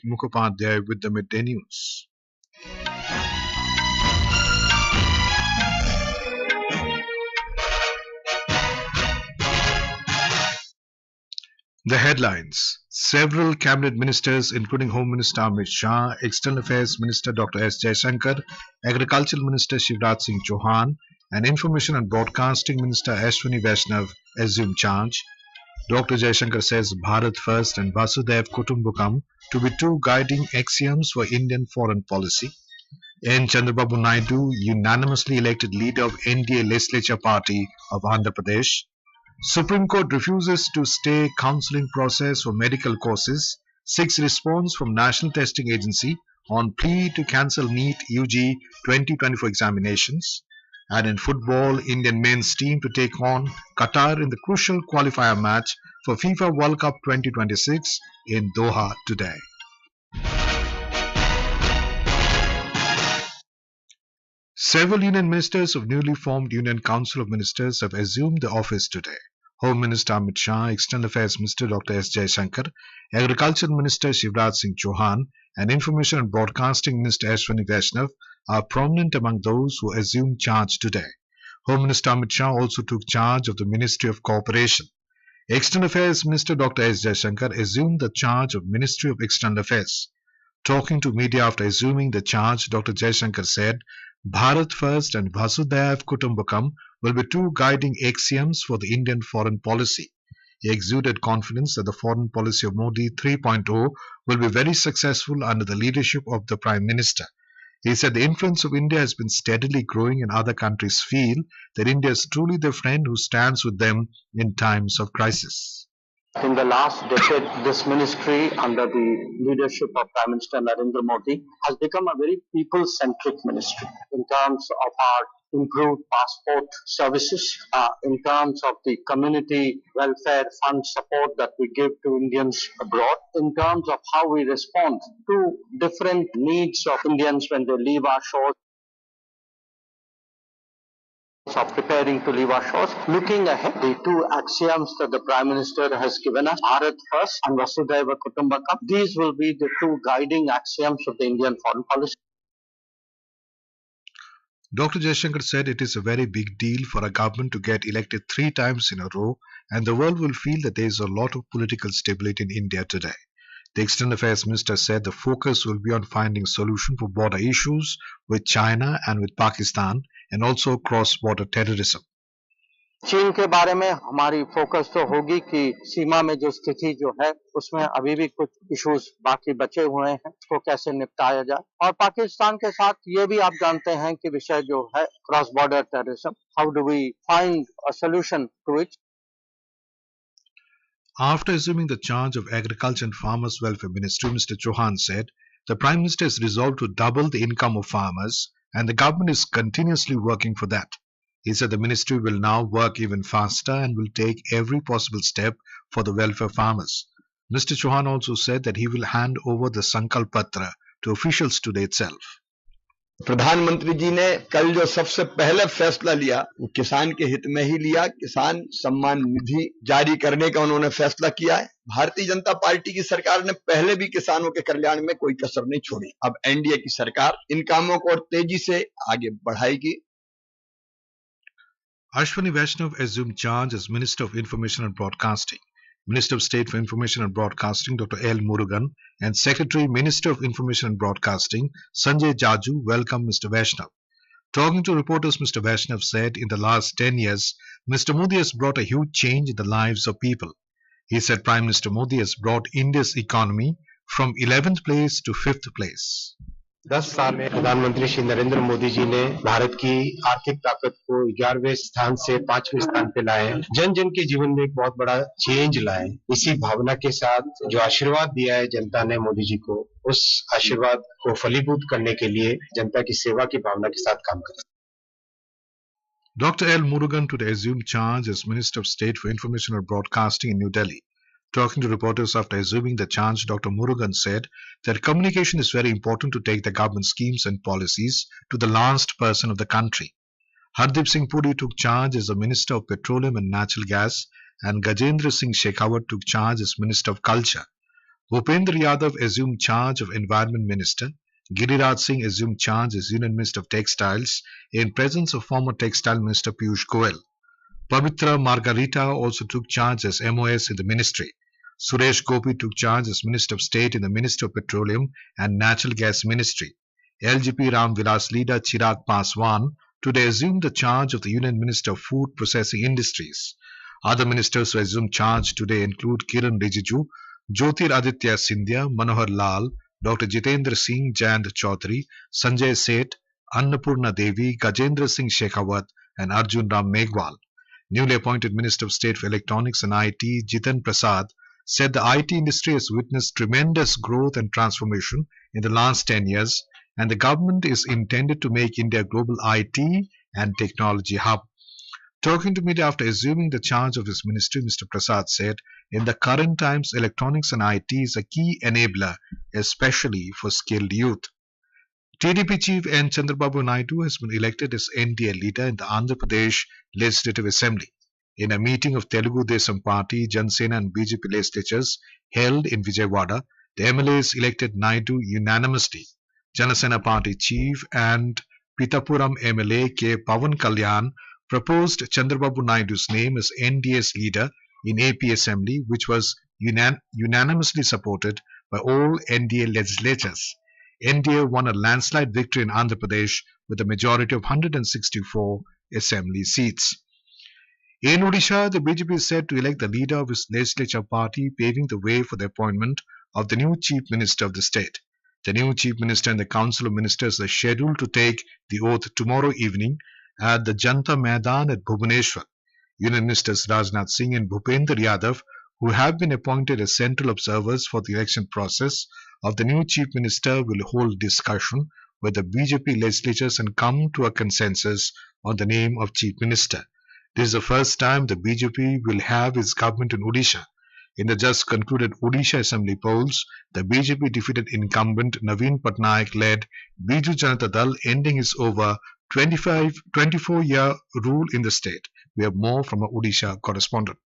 Mukhopadhyay with the midday news. The headlines. Several cabinet ministers, including Home Minister Amit Shah, External Affairs Minister Dr. S. Jaishankar, Agricultural Minister Shivraj Singh Chouhan, and Information and Broadcasting Minister Ashwini Vaishnav assume charge. Dr. Jaishankar says Bharat first and Vasudhaiva Kutumbakam to be two guiding axioms for Indian foreign policy. And Chandrababu Naidu unanimously elected leader of NDA Legislature party of Andhra Pradesh. Supreme Court refuses to stay counselling process for medical courses. Seeks response from National Testing Agency on plea to cancel NEET UG 2024 examinations. And in football, Indian men's team to take on Qatar in the crucial qualifier match for FIFA World Cup 2026 in Doha today. Several union ministers of newly formed Union Council of Ministers have assumed the office today. Home Minister Amit Shah, External Affairs Minister Dr. S. Jaishankar, Agriculture Minister Shivraj Singh Chouhan, and Information and Broadcasting Minister Ashwini Vaishnav are prominent among those who assumed charge today. Home Minister Amit Shah also took charge of the Ministry of Cooperation. External Affairs Minister Dr. S. Jaishankar assumed the charge of Ministry of External Affairs. Talking to media after assuming the charge, Dr. Jaishankar said, Bharat first and Vasudhaiva Kutumbakam will be two guiding axioms for the Indian foreign policy. He exuded confidence that the foreign policy of Modi 3.0 will be very successful under the leadership of the Prime Minister. He said the influence of India has been steadily growing and other countries feel that India is truly the friend who stands with them in times of crisis. In the last decade, this ministry under the leadership of Prime Minister Narendra Modi has become a very people-centric ministry in terms of our improved passport services, in terms of the community welfare fund support that we give to Indians abroad, in terms of how we respond to different needs of Indians when they leave our shores, of preparing to leave our shores. Looking ahead, the two axioms that the Prime Minister has given us, Bharat first and Vasudhaiva Kutumbakam, these will be the two guiding axioms of the Indian foreign policy. Dr. Jaishankar said it is a very big deal for a government to get elected 3 times in a row, and the world will feel that there is a lot of political stability in India today. The External Affairs Minister said the focus will be on finding solution for border issues with China and with Pakistan, and also cross-border terrorism. चीन के बारे में हमारी focus तो होगी कि सीमा में जो स्थिति जो है उसमें अभी भी कुछ इश्यूज बाकी बचे हुए हैं, उसको कैसे निपटाया जाए, और पाकिस्तान के साथ ये भी आप जानते हैं कि विषय जो है cross border terrorism, how do we find a solution to it. After assuming the charge of Agriculture and Farmers Welfare Ministry, Mr. Chouhan said the Prime Minister is resolved to double the income of farmers and the government is continuously working for that. He said the ministry will now work even faster and will take every possible step for the welfare farmers. Mr. Chouhan also said that he will hand over the Sankalp Patra to officials today itself. प्रधानमंत्री जी ने कल जो सबसे पहले फैसला लिया वो किसान के हित में ही लिया. किसान सम्मान निधि जारी करने का उन्होंने फैसला किया है. भारतीय जनता पार्टी की सरकार ने पहले भी किसानों के कल्याण में कोई कसर नहीं छोड़ी. अब एनडीए की सरकार इन कामों को और तेजी से आगे बढ़ाएगी. Ashwini Vaishnav assumed charge as Minister of Information and Broadcasting. Minister of State for Information and Broadcasting Dr. L. Murugan and Secretary Minister of Information and Broadcasting Sanjay Jaju welcomed Mr. Vaishnav. Talking to reporters, Mr. Vaishnav said in the last 10 years, Mr. Modi has brought a huge change in the lives of people. He said Prime Minister Modi has brought India's economy from 11th place to 5th place. 10 साल में प्रधानमंत्री श्री नरेंद्र मोदी जी ने भारत की आर्थिक ताकत को 11वें स्थान से 5वें स्थान पे लाए. जन जन के जीवन में एक बहुत बड़ा चेंज लाए. इसी भावना के साथ जो आशीर्वाद दिया है जनता ने मोदी जी को, उस आशीर्वाद को फलीभूत करने के लिए जनता की सेवा की भावना के साथ काम करें. Dr. L. Murugan today assumed charge as Minister of State for Information and Broadcasting in New Delhi. Talking to reporters after assuming the charge, Dr. Murugan said that communication is very important to take the government schemes and policies to the last person of the country. Hardeep Singh Puri took charge as the Minister of Petroleum and Natural Gas and Gajendra Singh Shekhawat took charge as Minister of Culture. Bhupendra Yadav assumed charge of Environment Minister. Giriraj Singh assumed charge as Union Minister of Textiles in presence of former Textile Minister Piyush Goyal. Pavitra Margarita also took charge as MOS in the ministry. Suresh Gopi took charge as Minister of State in the Ministry of Petroleum and Natural Gas Ministry. LGP Ram Vilas leader Chirag Paswan today assumed the charge of the Union Minister of Food Processing Industries. Other ministers who assumed charge today include Kiran Rijiju, Jyotir Aditya Scindia, Manohar Lal, Dr. Jitendra Singh, Jayant Chaudhary, Sanjay Seth, Annapurna Devi, Gajendra Singh Shekhawat, and Arjun Ram Meghwal. Newly appointed Minister of State for Electronics and IT, Jitan Prasad, said the IT industry has witnessed tremendous growth and transformation in the last 10 years, and the government is intended to make India a global IT and technology hub. Talking to media after assuming the charge of his ministry, Mr. Prasad said, in the current times, electronics and IT is a key enabler, especially for skilled youth. TDP chief N. Chandrababu Naidu has been elected as NDA leader in the Andhra Pradesh Legislative Assembly. In a meeting of Telugu Desam Party, Jansena and BJP legislatures held in Vijayawada, the MLAs elected Naidu unanimously. Janasena Party chief and Pitapuram MLA K. Pavan Kalyan proposed Chandrababu Naidu's name as NDA's leader in AP Assembly, which was unanimously supported by all NDA legislatures. NDA won a landslide victory in Andhra Pradesh with a majority of 164 assembly seats. In Odisha, the BJP is set to elect the leader of its legislature party, paving the way for the appointment of the new chief minister of the state. The new chief minister and the council of ministers are scheduled to take the oath tomorrow evening at the Janta Maidan at Bhubaneswar. Union Ministers Rajnath Singh and Bhupendra Yadav, who have been appointed as central observers for the election process of the new chief minister, will hold discussion with the BJP legislatures and come to a consensus on the name of chief minister. This is the first time the BJP will have its government in Odisha. In the just concluded Odisha Assembly polls, the BJP defeated incumbent Naveen Patnaik-led Biju Janata Dal, ending its over 24-year rule in the state. We have more from our Odisha correspondent.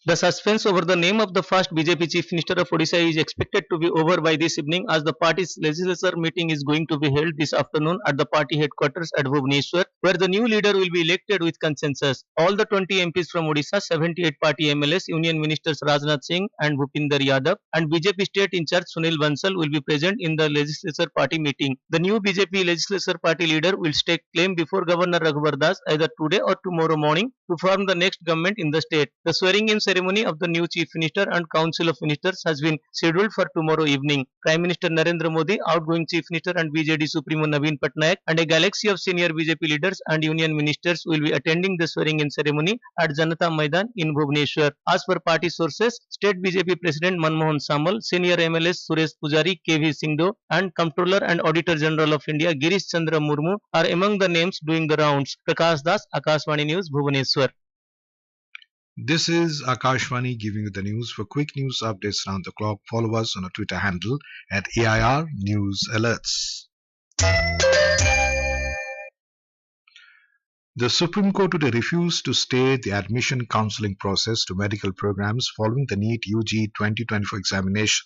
The suspense over the name of the first BJP Chief Minister of Odisha is expected to be over by this evening, as the party's legislature meeting is going to be held this afternoon at the party headquarters at Bhubaneswar, where the new leader will be elected with consensus. All the 20 MPs from Odisha, 78 party MLAs, Union Ministers Rajnath Singh and Bhupender Yadav, and BJP State in charge Sunil Bansal will be present in the legislature party meeting. The new BJP legislature party leader will stake claim before Governor Raghuvar Das either today or tomorrow morning to form the next government in the state. The swearing-in ceremony of the new Chief Minister and Council of Ministers has been scheduled for tomorrow evening. Prime Minister Narendra Modi, outgoing Chief Minister and BJD Supremo Naveen Patnaik, and a galaxy of senior BJP leaders and union ministers will be attending the swearing-in ceremony at Janata Maidan in Bhubaneswar. As per party sources, State BJP President Manmohan Samal, senior MLAs Suresh Pujari, KV Singdo, and Comptroller and Auditor General of India Girish Chandra Murmu are among the names doing the rounds. Prakash Das, Akashvani News, Bhubaneswar. This is Akashvani giving you the news. For quick news updates around the clock, follow us on our Twitter handle at AIR News Alerts. The Supreme Court today refused to stay the admission counselling process to medical programs following the NEET UG 2024 examination.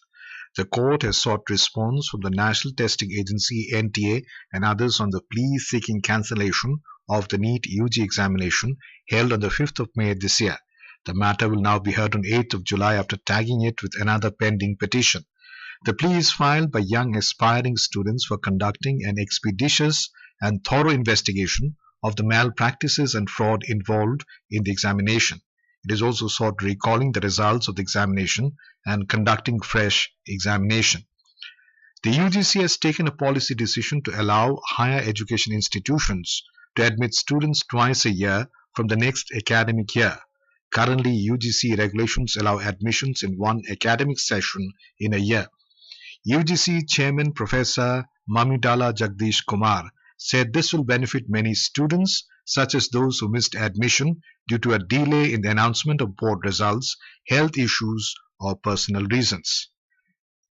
The court has sought response from the National Testing Agency NTA and others on the plea seeking cancellation of the NEET UG examination held on the 5th of May this year. The matter will now be heard on 8th of July after tagging it with another pending petition. The plea is filed by young aspiring students for conducting an expeditious and thorough investigation of the malpractices and fraud involved in the examination. It is also sought recalling the results of the examination and conducting fresh examination. The UGC has taken a policy decision to allow higher education institutions to admit students twice a year from the next academic year. Currently, UGC regulations allow admissions in one academic session in a year. UGC Chairman Professor Mamidala Jagdish Kumar said this will benefit many students, such as those who missed admission due to a delay in the announcement of board results, health issues, or personal reasons.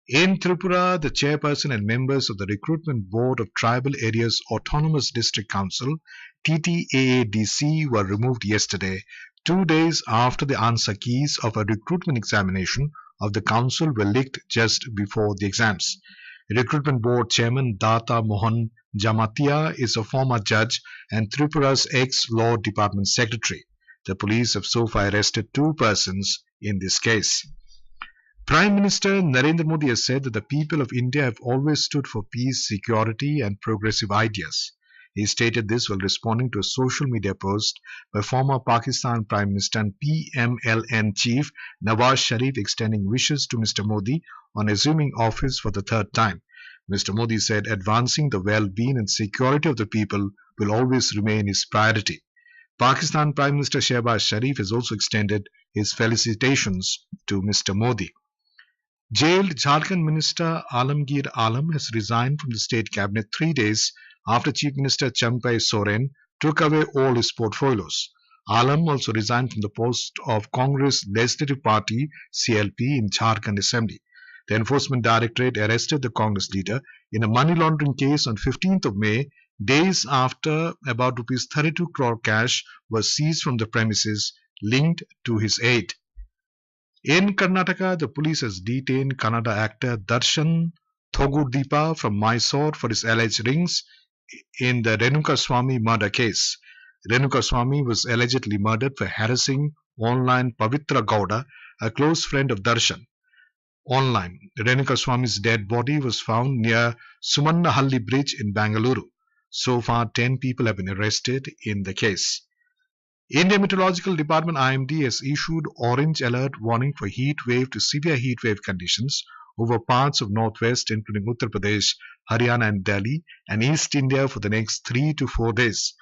In Tripura, the chairperson and members of the Recruitment Board of Tribal Areas Autonomous District Council (TTAADC) were removed yesterday, 2 days after the answer keys of a recruitment examination of the council were leaked just before the exams. Recruitment Board Chairman Data Mohan Jamatia is a former judge and Tripura's ex-Law Department Secretary. The police have so far arrested 2 persons in this case. Prime Minister Narendra Modi has said that the people of India have always stood for peace, security and progressive ideas. He stated this while responding to a social media post by former Pakistan Prime Minister and PMLN chief Nawaz Sharif extending wishes to Mr. Modi on assuming office for the 3rd time. Mr. Modi said advancing the well-being and security of the people will always remain his priority. Pakistan Prime Minister Shehbaz Sharif has also extended his felicitations to Mr. Modi. Jailed Jharkhand Minister Alamgir Alam has resigned from the state cabinet 3 days after Chief Minister Champai Soren took away all his portfolios. Alam also resigned from the post of Congress Legislative Party CLP in Jharkhand Assembly. The Enforcement Directorate arrested the Congress leader in a money laundering case on 15th of May, days after about Rs 32 crore cash was seized from the premises linked to his aid. In Karnataka, the police has detained Kannada actor Darshan Thogudipa from Mysore for his alleged rings in the Renuka Swamy murder case. Renuka Swamy was allegedly murdered for harassing online Pavitra Gowda, a close friend of Darshan. Online, Renuka Swamy's dead body was found near Sumannahalli Bridge in Bangalore. So far, 10 people have been arrested in the case. Indian Meteorological Department IMD has issued orange alert warning for heat wave to severe heat wave conditions over parts of northwest including Uttar Pradesh, Haryana and Delhi and East India for the next 3 to 4 days.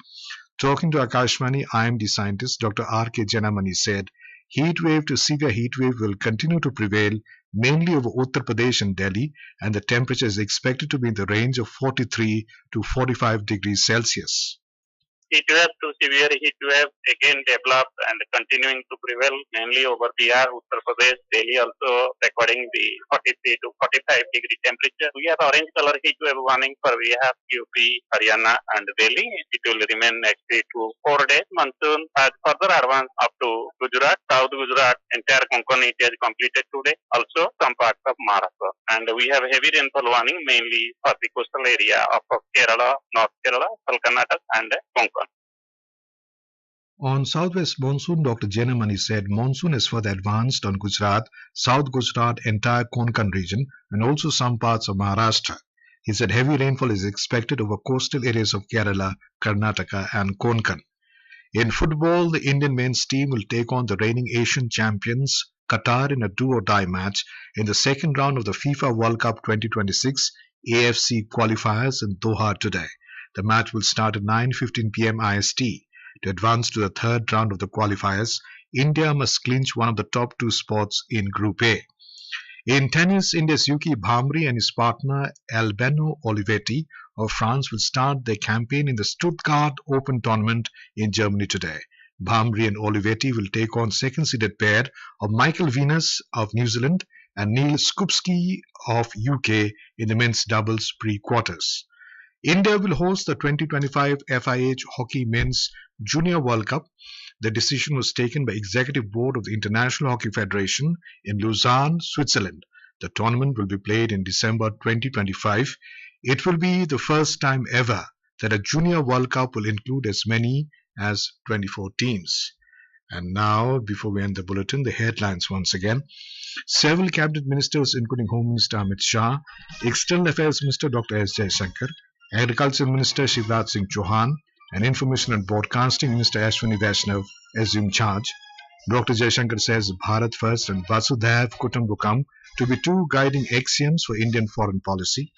Talking to Akashvani, IMD scientist Dr. R.K. Janamani said heat wave to severe heat wave will continue to prevail mainly over Uttar Pradesh and Delhi, and the temperature is expected to be in the range of 43 to 45 degrees Celsius. Heat wave to severe heat wave again developed and continuing to prevail mainly over Bihar, Uttar Pradesh, Delhi also recording the 43 to 45 degree temperature. We have orange color heat wave warning for we have UP, Haryana and Delhi. It will remain next 3 to 4 days. Monsoon has further advanced up to Gujarat, South Gujarat, entire Konkan it has completed today. Also some parts of Maharashtra. And we have heavy rainfall warning mainly for the coastal area of Kerala, North Kerala, Karnataka and Konkan. On southwest monsoon, Dr. Janamani said monsoon has further advanced on Gujarat, South Gujarat, entire Konkan region and also some parts of Maharashtra. He said heavy rainfall is expected over coastal areas of Kerala, Karnataka and Konkan. In football, the Indian men's team will take on the reigning Asian champions Qatar in a do-or-die match in the second round of the FIFA World Cup 2026 AFC qualifiers in Doha today. The match will start at 9:15 p.m. IST. To advance to the third round of the qualifiers, India must clinch one of the top 2 spots in Group A. In tennis, India's Yuki Bhamri and his partner Albano Olivetti of France will start their campaign in the Stuttgart Open tournament in Germany today. Bhamri and Olivetti will take on second-seeded pair of Michael Venus of New Zealand and Neil Skupski of UK in the men's doubles pre-quarters. India will host the 2025 FIH Hockey Men's Junior World Cup. The decision was taken by Executive Board of the International Hockey Federation in Lausanne, Switzerland. The tournament will be played in December 2025. It will be the first time ever that a Junior World Cup will include as many as 24 teams. And now, before we end the bulletin, the headlines once again. Several cabinet ministers, including Home Minister Amit Shah, External Affairs Minister Dr. S. Jaishankar, Agriculture Minister Shivraj Singh Chouhan, and Information and Broadcasting Minister Ashwini Vaishnav assume charge. Dr. Jaishankar says Bharat first and Vasudhaiva Kutumbakam to be 2 guiding axioms for Indian foreign policy.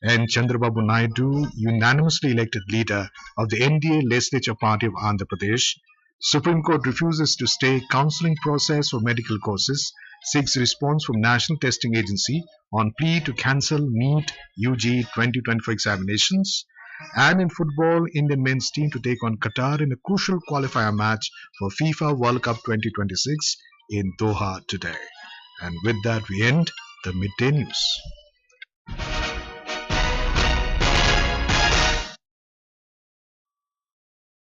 And Chandrababu Naidu, unanimously elected leader of the NDA Legislature Party of Andhra Pradesh. Supreme Court refuses to stay counselling process for medical courses, seeks response from National Testing Agency on plea to cancel NEET UG 2024 examinations. And in football, Indian men's team to take on Qatar in a crucial qualifier match for FIFA World Cup 2026 in Doha today. And with that, we end the midday news.